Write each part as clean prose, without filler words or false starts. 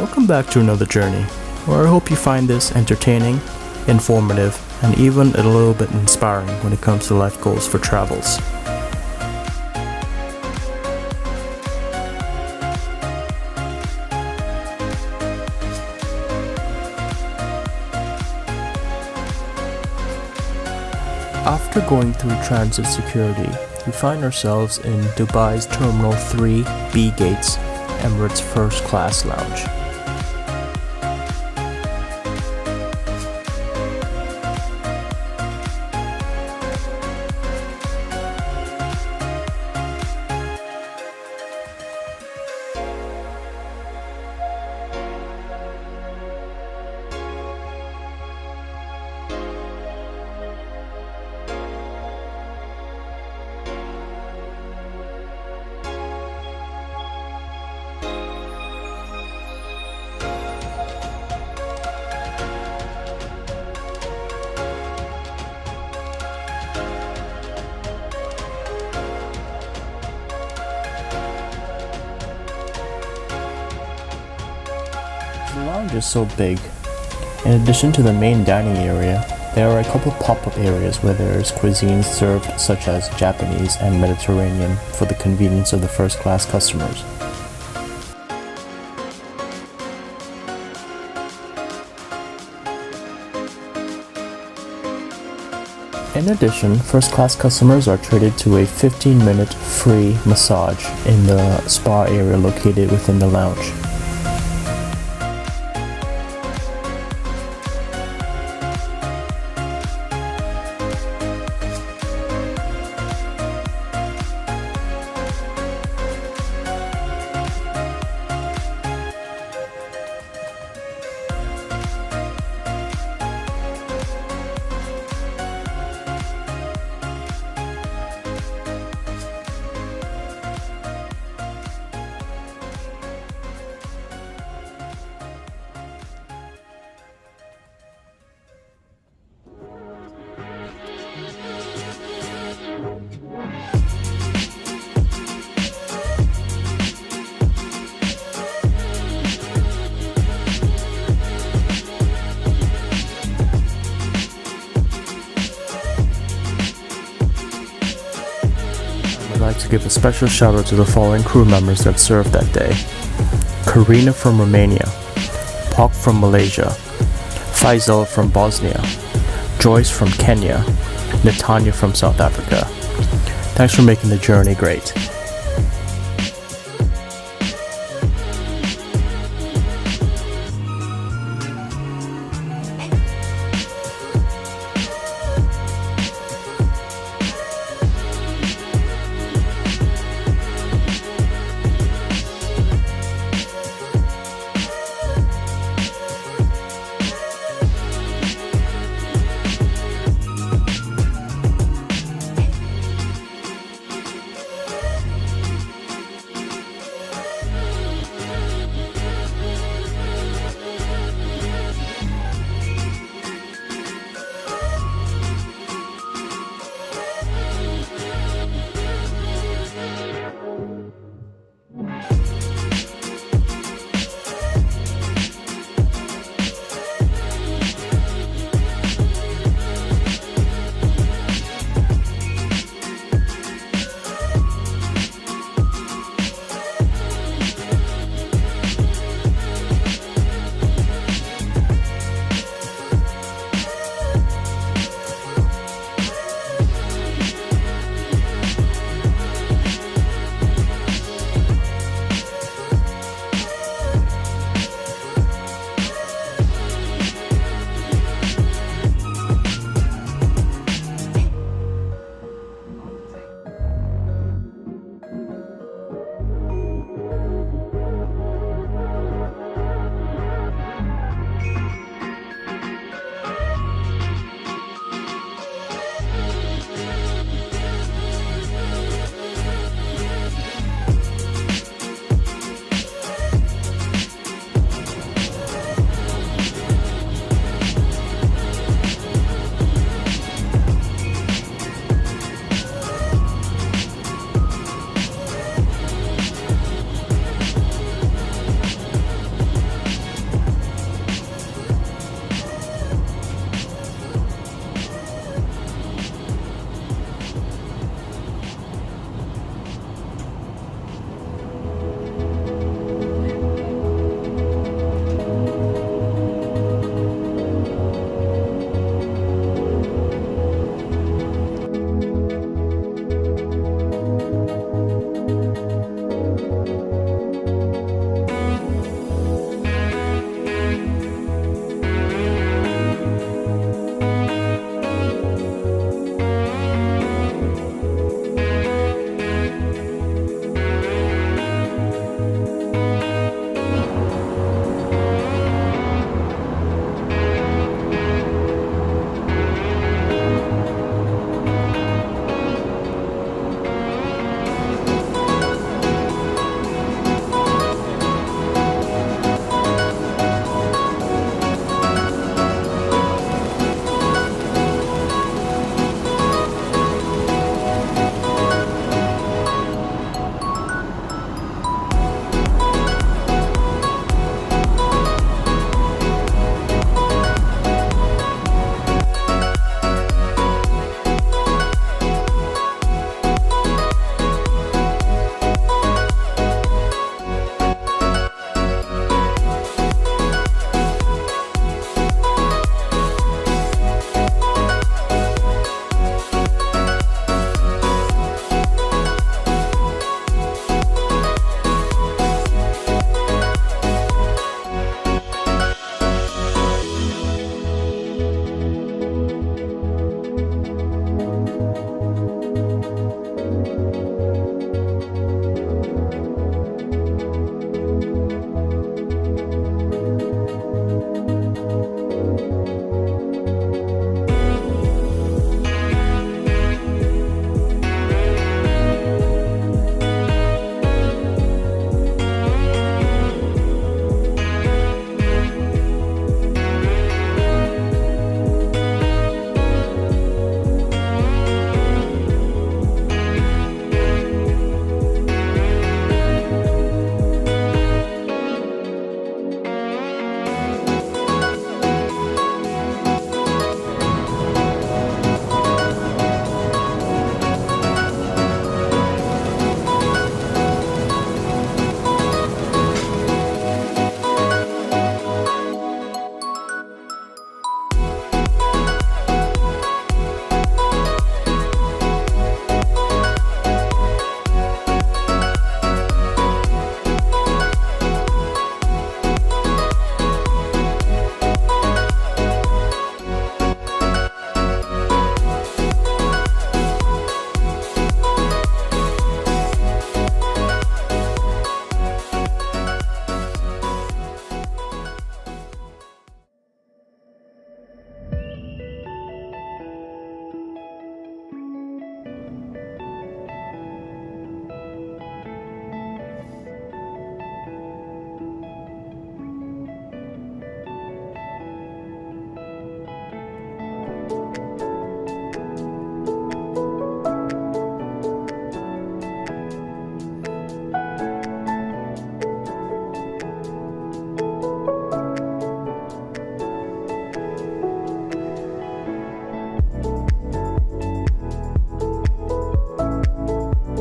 Welcome back to another journey, where I hope you find this entertaining, informative, and even a little bit inspiring when it comes to life goals for travels. After going through transit security, we find ourselves in Dubai's Terminal 3B gates, Emirates First Class Lounge. The lounge is so big. In addition to the main dining area, there are a couple pop-up areas where there is cuisines served such as Japanese and Mediterranean for the convenience of the first-class customers. In addition, first-class customers are treated to a 15-minute free massage in the spa area located within the lounge. I'd like to give a special shout out to the following crew members that served that day: Karina from Romania, Pak from Malaysia, Faisal from Bosnia, Joyce from Kenya, Netanya from South Africa. Thanks for making the journey great.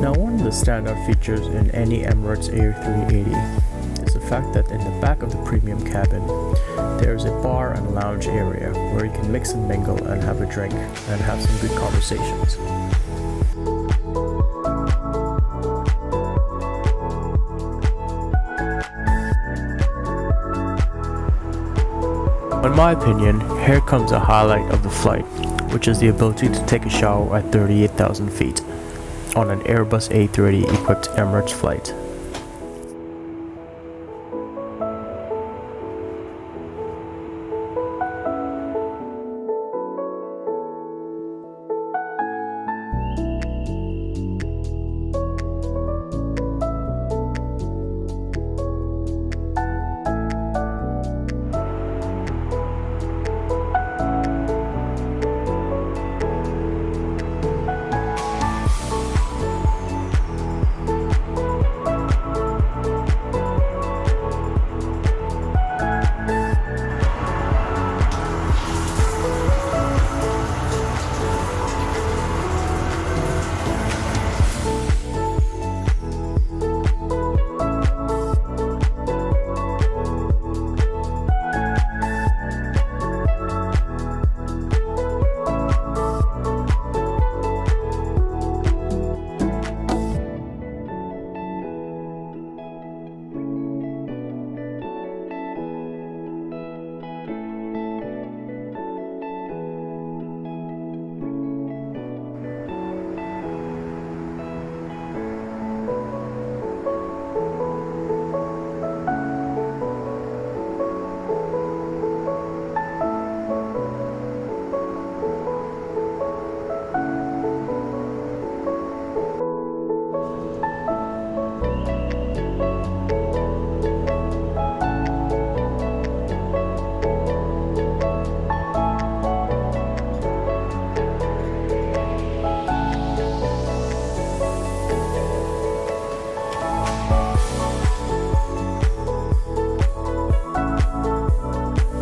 Now, one of the standout features in any Emirates A380 is the fact that in the back of the premium cabin, there is a bar and lounge area where you can mix and mingle and have a drink and have some good conversations. In my opinion, here comes a highlight of the flight, which is the ability to take a shower at 38,000 feet on an Airbus A380 equipped Emirates flight.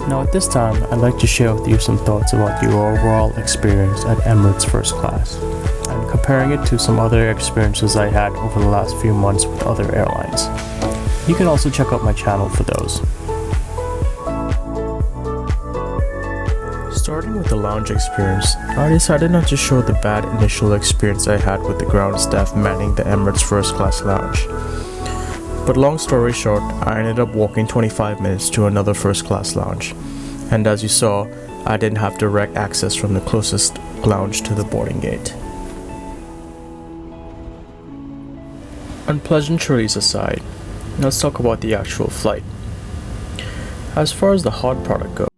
Now at this time, I'd like to share with you some thoughts about your overall experience at Emirates First Class, and comparing it to some other experiences I had over the last few months with other airlines. You can also check out my channel for those. Starting with the lounge experience, I decided not to show the bad initial experience I had with the ground staff manning the Emirates First Class lounge. But long story short, I ended up walking 25 minutes to another first class lounge, and as you saw, I didn't have direct access from the closest lounge to the boarding gate. Unpleasantries aside, let's talk about the actual flight. As far as the hot product goes,